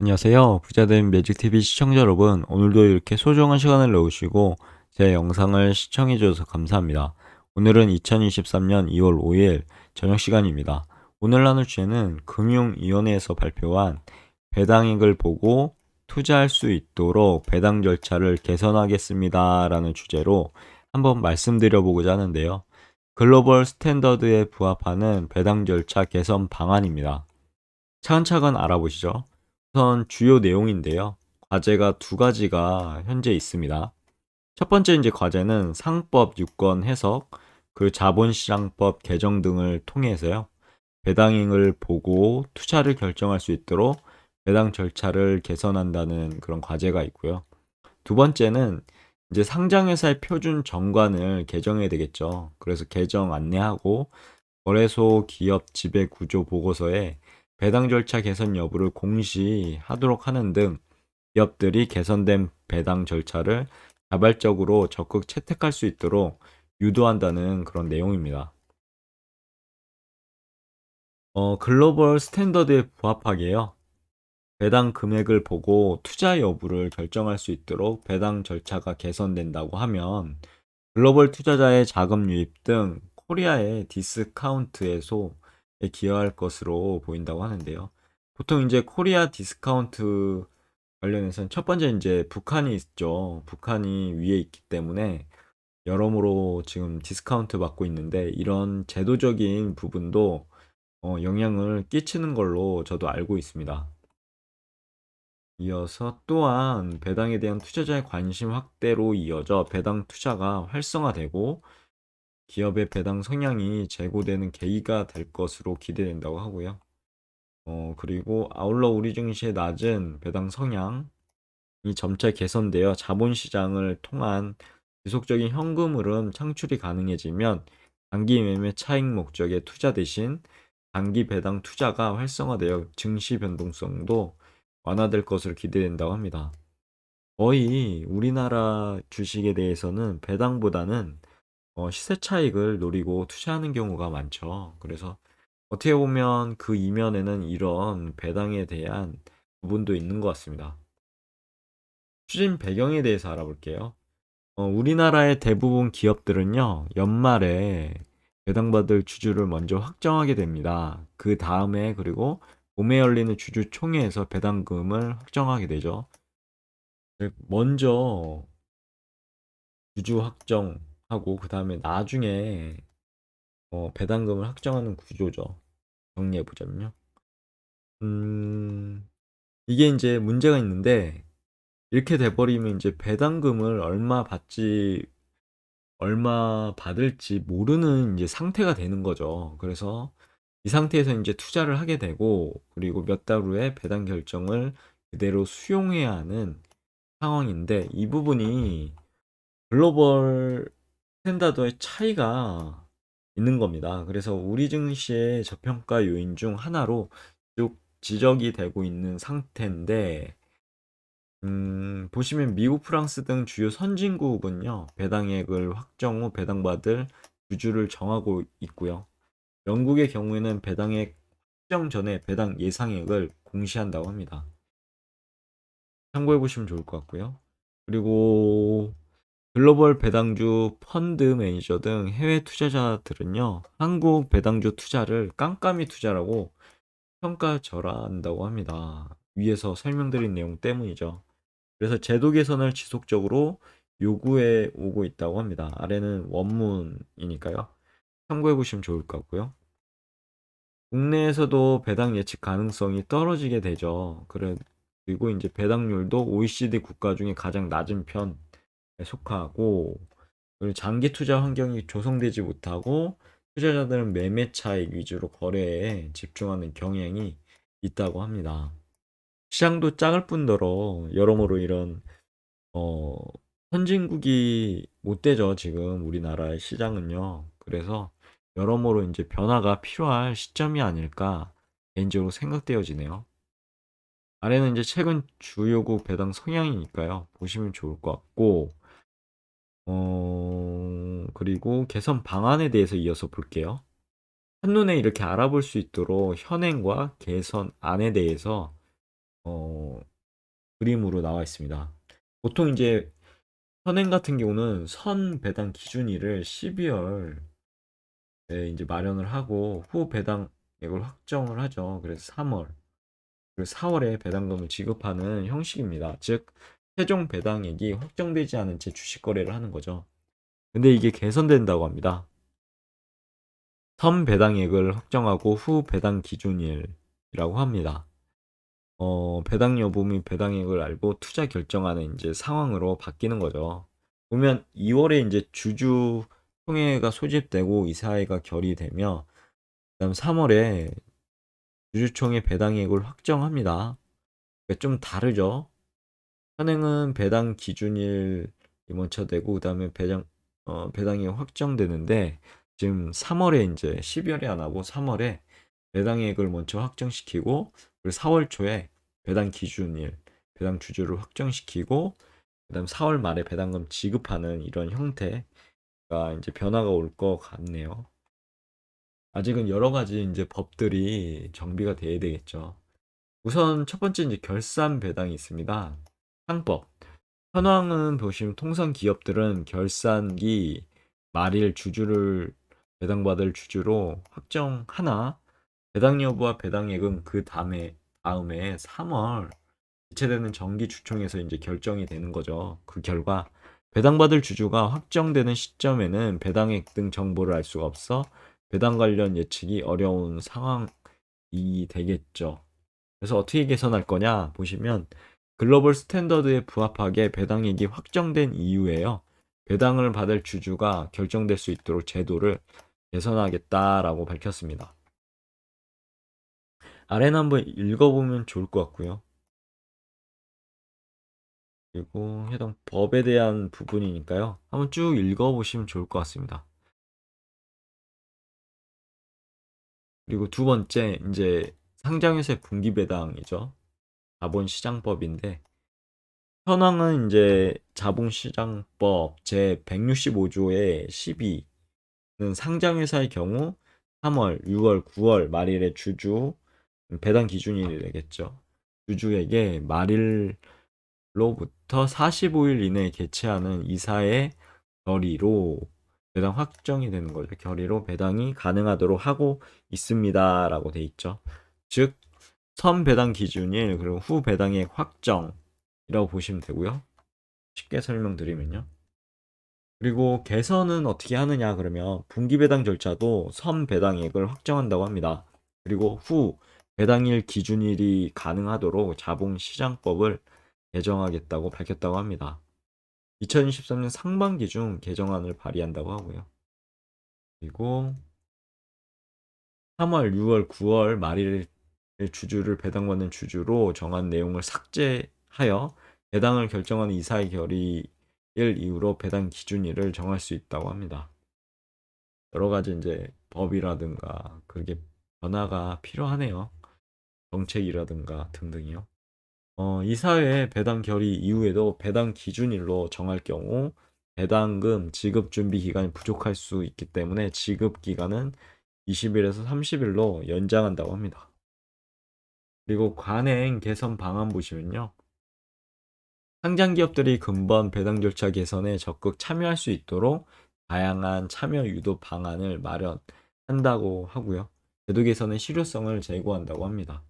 안녕하세요. 부자된 매직TV 시청자 여러분, 오늘도 이렇게 소중한 시간을 내주시고 제 영상을 시청해 주셔서 감사합니다. 오늘은 2023년 2월 5일 저녁 시간입니다. 오늘 나눌 주제는 금융위원회에서 발표한 배당액을 보고 투자할 수 있도록 배당 절차를 개선하겠습니다 라는 주제로 한번 말씀드려 보고자 하는데요. 글로벌 스탠더드에 부합하는 배당 절차 개선 방안입니다. 차근차근 알아보시죠. 우선 주요 내용인데요. 과제가 두 가지가 현재 있습니다. 첫 번째 이제 과제는 상법 유권 해석, 그 자본시장법 개정 등을 통해서요. 배당액을 보고 투자를 결정할 수 있도록 배당 절차를 개선한다는 그런 과제가 있고요. 두 번째는 이제 상장회사의 표준 정관을 개정해야 되겠죠. 그래서 개정 안내하고 거래소 기업 지배 구조 보고서에 배당 절차 개선 여부를 공시하도록 하는 등 기업들이 개선된 배당 절차를 자발적으로 적극 채택할 수 있도록 유도한다는 그런 내용입니다. 글로벌 스탠더드에 부합하게요. 배당 금액을 보고 투자 여부를 결정할 수 있도록 배당 절차가 개선된다고 하면 글로벌 투자자의 자금 유입 등 코리아의 디스카운트에서 기여할 것으로 보인다고 하는데요. 보통 이제 코리아 디스카운트 관련해서는 첫 번째 이제 북한이 있죠. 북한이 위에 있기 때문에 여러모로 지금 디스카운트 받고 있는데 이런 제도적인 부분도 영향을 끼치는 걸로 저도 알고 있습니다. 이어서 또한 배당에 대한 투자자의 관심 확대로 이어져 배당 투자가 활성화되고 기업의 배당 성향이 제고되는 계기가 될 것으로 기대된다고 하고요. 그리고 아울러 우리 증시의 낮은 배당 성향이 점차 개선되어 자본시장을 통한 지속적인 현금 흐름 창출이 가능해지면 단기 매매 차익 목적의 투자 대신 단기 배당 투자가 활성화되어 증시 변동성도 완화될 것으로 기대된다고 합니다. 거의 우리나라 주식에 대해서는 배당보다는 시세 차익을 노리고 투자하는 경우가 많죠. 그래서 어떻게 보면 그 이면에는 이런 배당에 대한 부분도 있는 것 같습니다. 추진 배경에 대해서 알아볼게요. 우리나라의 대부분 기업들은요, 연말에 배당받을 주주를 먼저 확정하게 됩니다. 그 다음에 그리고 봄에 열리는 주주총회에서 배당금을 확정하게 되죠. 먼저 주주 확정하고 그 다음에 나중에 배당금을 확정하는 구조죠. 정리해 보자면요. 음, 이게 이제 문제가 있는데 이렇게 돼버리면 이제 배당금을 얼마 받을지 모르는 이제 상태가 되는 거죠. 그래서 이 상태에서 이제 투자를 하게 되고 그리고 몇 달 후에 배당 결정을 그대로 수용해야 하는 상황인데 이 부분이 글로벌 스탠다드의 차이가 있는 겁니다. 그래서 우리 증시의 저평가 요인 중 하나로 쭉 지적이 되고 있는 상태인데, 보시면 미국, 프랑스 등 주요 선진국은요, 배당액을 확정 후 배당받을 주주를 정하고 있고요. 영국의 경우에는 배당액 확정 전에 배당 예상액을 공시한다고 합니다. 참고해 보시면 좋을 것 같고요. 그리고 글로벌 배당주 펀드 매니저 등 해외 투자자들은요, 한국 배당주 투자를 깜깜이 투자라고 평가절하한다고 합니다. 위에서 설명드린 내용 때문이죠. 그래서 제도 개선을 지속적으로 요구해 오고 있다고 합니다. 아래는 원문이니까요. 참고해 보시면 좋을 것 같고요. 국내에서도 배당 예측 가능성이 떨어지게 되죠. 그리고 이제 배당률도 OECD 국가 중에 가장 낮은 편에 속하고, 그리고 장기 투자 환경이 조성되지 못하고 투자자들은 매매 차익 위주로 거래에 집중하는 경향이 있다고 합니다. 시장도 작을 뿐더러 여러모로 이런 어, 선진국이 못 되죠, 지금 우리나라의 시장은요. 그래서 여러모로 이제 변화가 필요할 시점이 아닐까 개인적으로 생각되어지네요. 아래는 이제 최근 주요국 배당 성향이니까요. 보시면 좋을 것 같고, 그리고 개선 방안에 대해서 이어서 볼게요. 한눈에 이렇게 알아볼 수 있도록 현행과 개선안에 대해서 어, 그림으로 나와 있습니다. 보통 이제 선행 같은 경우는 선 배당 기준일을 12월에 이제 마련을 하고 후 배당액을 확정을 하죠. 그래서 3월, 그리고 4월에 배당금을 지급하는 형식입니다. 즉, 최종 배당액이 확정되지 않은 채 주식 거래를 하는 거죠. 근데 이게 개선된다고 합니다. 선 배당액을 확정하고 후 배당 기준일이라고 합니다. 배당 여부 및 배당액을 알고 투자 결정하는 이제 상황으로 바뀌는 거죠. 보면 2월에 이제 주주 총회가 소집되고 이사회가 결의되며 그다음 3월에 주주총회 배당액을 확정합니다. 그러니까 좀 다르죠. 현행은 배당 기준일이 먼저 되고 그다음에 배당이 확정되는데 지금 3월에 이제 12월에 안 하고 3월에 배당액을 먼저 확정시키고 그리고 4월 초에 배당 기준일, 배당 주주를 확정시키고 그다음 4월 말에 배당금 지급하는 이런 형태가 이제 변화가 올 것 같네요. 아직은 여러 가지 이제 법들이 정비가 돼야 되겠죠. 우선 첫 번째 이제 결산 배당이 있습니다. 상법. 현황은 보시면 통상 기업들은 결산기 말일 주주를 배당받을 주주로 확정하나 배당 여부와 배당액은 그 다음에 3월 개최되는 정기 주총에서 이제 결정이 되는 거죠. 그 결과 배당받을 주주가 확정되는 시점에는 배당액 등 정보를 알 수가 없어 배당 관련 예측이 어려운 상황이 되겠죠. 그래서 어떻게 개선할 거냐 보시면 글로벌 스탠더드에 부합하게 배당액이 확정된 이후에요. 배당을 받을 주주가 결정될 수 있도록 제도를 개선하겠다라고 밝혔습니다. 아래는 한번 읽어보면 좋을 것 같고요. 그리고 해당 법에 대한 부분이니까요. 한번 쭉 읽어보시면 좋을 것 같습니다. 그리고 두 번째, 이제 상장회사의 분기배당이죠. 자본시장법인데 현황은 이제 자본시장법 제 165조의 12는 상장회사의 경우 3월, 6월, 9월 말일에 주주 배당 기준일이 되겠죠. 주주에게 말일로부터 45일 이내에 개최하는 이사의 결의로 배당 확정이 되는 거죠. 결의로 배당이 가능하도록 하고 있습니다라고 돼 있죠. 즉, 선 배당 기준일 그리고 후 배당액 확정이라고 보시면 되고요. 쉽게 설명드리면요. 그리고 개선은 어떻게 하느냐 그러면 분기 배당 절차도 선 배당액을 확정한다고 합니다. 그리고 후 배당일 기준일이 가능하도록 자본시장법을 개정하겠다고 밝혔다고 합니다. 2023년 상반기 중 개정안을 발의한다고 하고요. 그리고 3월, 6월, 9월 말일 주주를 배당받는 주주로 정한 내용을 삭제하여 배당을 결정하는 이사의 결의일 이후로 배당 기준일을 정할 수 있다고 합니다. 여러 가지 이제 법이라든가 그게 변화가 필요하네요. 정책이라든가 등등이요. 이사회 배당 결의 이후에도 배당 기준일로 정할 경우 배당금 지급 준비 기간이 부족할 수 있기 때문에 지급 기간은 20일에서 30일로 연장한다고 합니다. 그리고 관행 개선 방안 보시면요. 상장 기업들이 근본 배당 절차 개선에 적극 참여할 수 있도록 다양한 참여 유도 방안을 마련한다고 하고요. 제도 개선의 실효성을 제고한다고 합니다.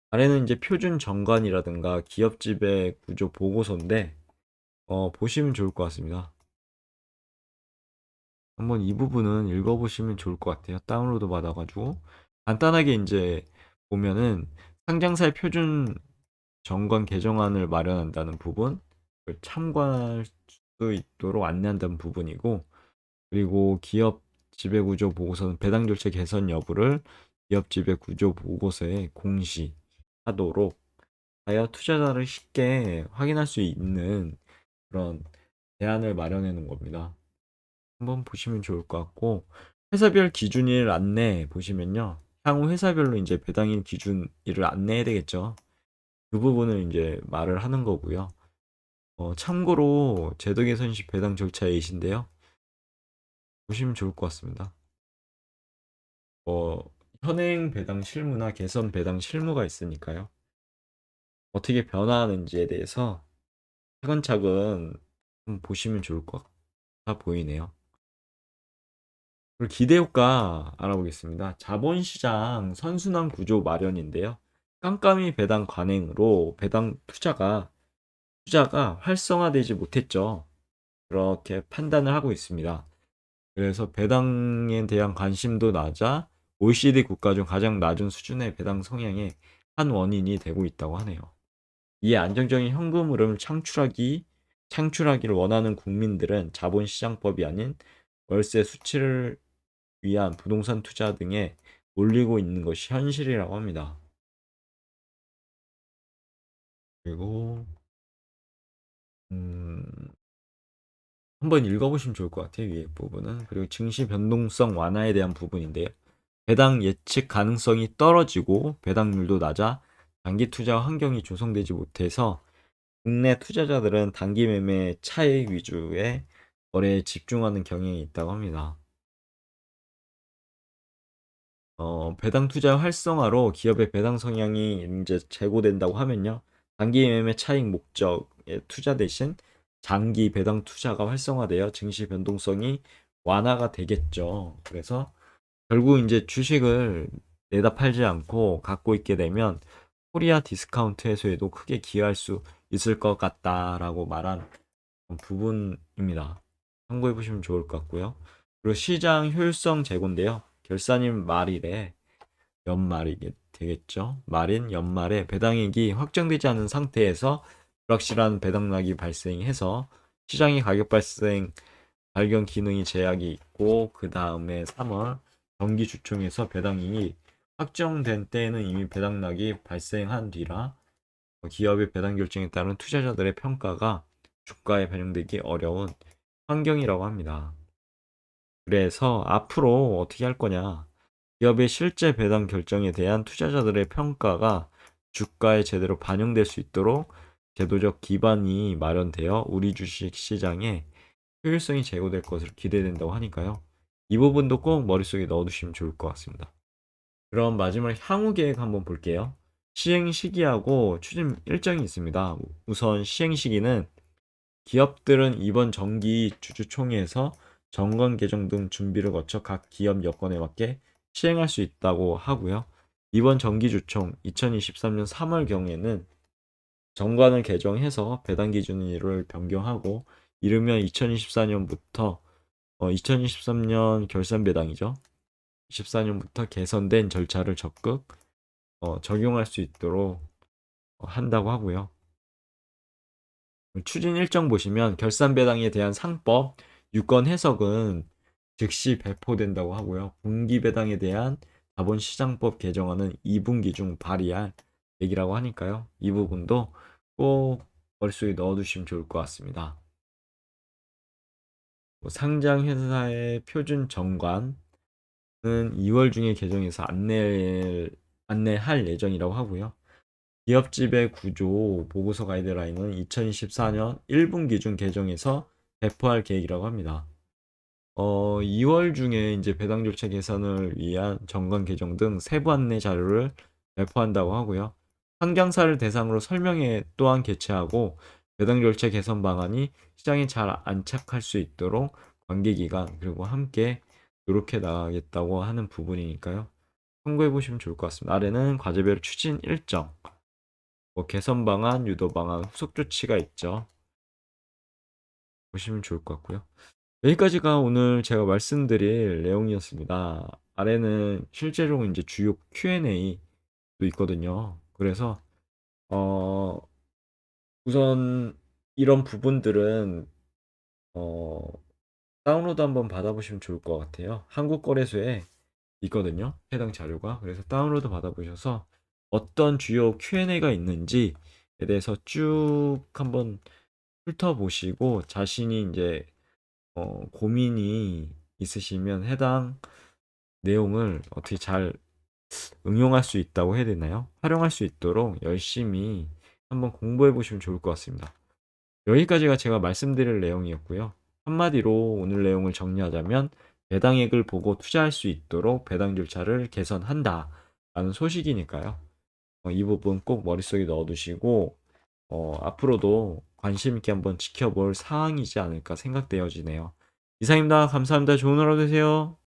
아래는 이제 표준 정관이라든가 기업 지배 구조 보고서인데 보시면 좋을 것 같습니다. 한번 이 부분은 읽어보시면 좋을 것 같아요. 다운로드 받아가지고 간단하게 이제 보면은 상장사의 표준 정관 개정안을 마련한다는 부분, 참고할 수 있도록 안내한다는 부분이고, 그리고 기업 지배구조 보고서는 배당 절차 개선 여부를 기업 지배구조 보고서에 공시하도록 하여 투자자를 쉽게 확인할 수 있는 그런 대안을 마련해 놓은 겁니다. 한번 보시면 좋을 것 같고, 회사별 기준일 안내 보시면요. 향후 회사별로 이제 배당일 기준일을 안내해야 되겠죠. 그 부분을 이제 말을 하는 거고요. 참고로 제도 개선 시 배당 절차 A신데요. 보시면 좋을 것 같습니다. 어, 현행 배당 실무나 개선 배당 실무가 있으니까요. 어떻게 변화하는지에 대해서 차근차근 보시면 좋을 것 같아 보이네요. 그리고 기대효과 알아보겠습니다. 자본시장 선순환 구조 마련인데요. 깜깜이 배당 관행으로 배당 투자가 활성화되지 못했죠. 그렇게 판단을 하고 있습니다. 그래서 배당에 대한 관심도 낮아 OECD 국가 중 가장 낮은 수준의 배당 성향의 한 원인이 되고 있다고 하네요. 이에 안정적인 현금 흐름을 창출하기를 원하는 국민들은 자본시장법이 아닌 월세 수치를 위한 부동산 투자 등에 몰리고 있는 것이 현실이라고 합니다. 그리고 음, 한번 읽어보시면 좋을 것 같아요. 위에 부분은. 그리고 증시 변동성 완화에 대한 부분인데요. 배당 예측 가능성이 떨어지고 배당률도 낮아 단기 투자 환경이 조성되지 못해서 국내 투자자들은 단기 매매 차익 위주의 거래에 집중하는 경향이 있다고 합니다. 배당 투자 활성화로 기업의 배당 성향이 이제 제고된다고 하면요. 단기 매매 차익 목적의 투자 대신 장기 배당 투자가 활성화되어 증시 변동성이 완화가 되겠죠. 그래서 결국 이제 주식을 내다 팔지 않고 갖고 있게 되면 코리아 디스카운트 해소에도 크게 기여할 수 있을 것 같다라고 말한 부분입니다. 참고해 보시면 좋을 것 같고요. 그리고 시장 효율성 제고인데요. 결산일 말일에 연말이게 되겠죠. 말인 연말에 배당액이 확정되지 않은 상태에서 불확실한 배당락이 발생해서 시장의 가격 발견 기능이 제약이 있고 그 다음에 3월 정기 주총에서 배당이 확정된 때에는 이미 배당락이 발생한 뒤라 기업의 배당 결정에 따른 투자자들의 평가가 주가에 반영되기 어려운 환경이라고 합니다. 그래서 앞으로 어떻게 할 거냐? 기업의 실제 배당 결정에 대한 투자자들의 평가가 주가에 제대로 반영될 수 있도록 제도적 기반이 마련되어 우리 주식 시장에 효율성이 제고될 것으로 기대된다고 하니까요. 이 부분도 꼭 머릿속에 넣어두시면 좋을 것 같습니다. 그럼 마지막 향후 계획 한번 볼게요. 시행 시기하고 추진 일정이 있습니다. 우선 시행 시기는 기업들은 이번 정기 주주총회에서 정관 개정 등 준비를 거쳐 각 기업 여건에 맞게 시행할 수 있다고 하고요. 이번 정기주총 2023년 3월 경우에는 정관을 개정해서 배당 기준을 변경하고 이르면 2024년부터 2023년 결산 배당이죠. 24년부터 개선된 절차를 적극 적용할 수 있도록 한다고 하고요. 추진 일정 보시면 결산 배당에 대한 상법, 유권 해석은 즉시 배포된다고 하고요. 분기 배당에 대한 자본시장법 개정안은 2분기 중 발의할 얘기라고 하니까요. 이 부분도 꼭 머릿속에 넣어두시면 좋을 것 같습니다. 상장 회사의 표준 정관은 2월 중에 개정해서 안내할 예정이라고 하고요. 기업 지배 구조 보고서 가이드라인은 2024년 1분기 중 개정해서 배포할 계획이라고 합니다. 2월 중에 이제 배당 절차 개선을 위한 정관 개정 등 세부 안내 자료를 배포한다고 하고요. 상장사를 대상으로 설명회 또한 개최하고 배당 절차 개선 방안이 시장에 잘 안착할 수 있도록 관계기관 그리고 함께 노력해 나가겠다고 하는 부분이니까요. 참고해 보시면 좋을 것 같습니다. 아래는 과제별 추진 일정, 개선 방안, 유도 방안, 후속 조치가 있죠. 보시면 좋을 것 같고요. 여기까지가 오늘 제가 말씀드릴 내용이었습니다. 아래는 실제로 이제 주요 Q&A도 있거든요. 그래서 어, 우선 이런 부분들은 어, 다운로드 한번 받아보시면 좋을 것 같아요. 한국거래소에 있거든요. 해당 자료가. 그래서 다운로드 받아보셔서 어떤 주요 Q&A가 있는지에 대해서 쭉 한번 훑어보시고 자신이 이제 고민이 있으시면 해당 내용을 어떻게 잘 응용할 수 있다고 해야 되나요? 활용할 수 있도록 열심히 한번 공부해 보시면 좋을 것 같습니다. 여기까지가 제가 말씀드릴 내용이었고요. 한마디로 오늘 내용을 정리하자면 배당액을 보고 투자할 수 있도록 배당 절차를 개선한다 라는 소식이니까요. 이 부분 꼭 머릿속에 넣어두시고 앞으로도 관심 있게 한번 지켜볼 사항이지 않을까 생각되어지네요. 이상입니다. 감사합니다. 좋은 하루 되세요.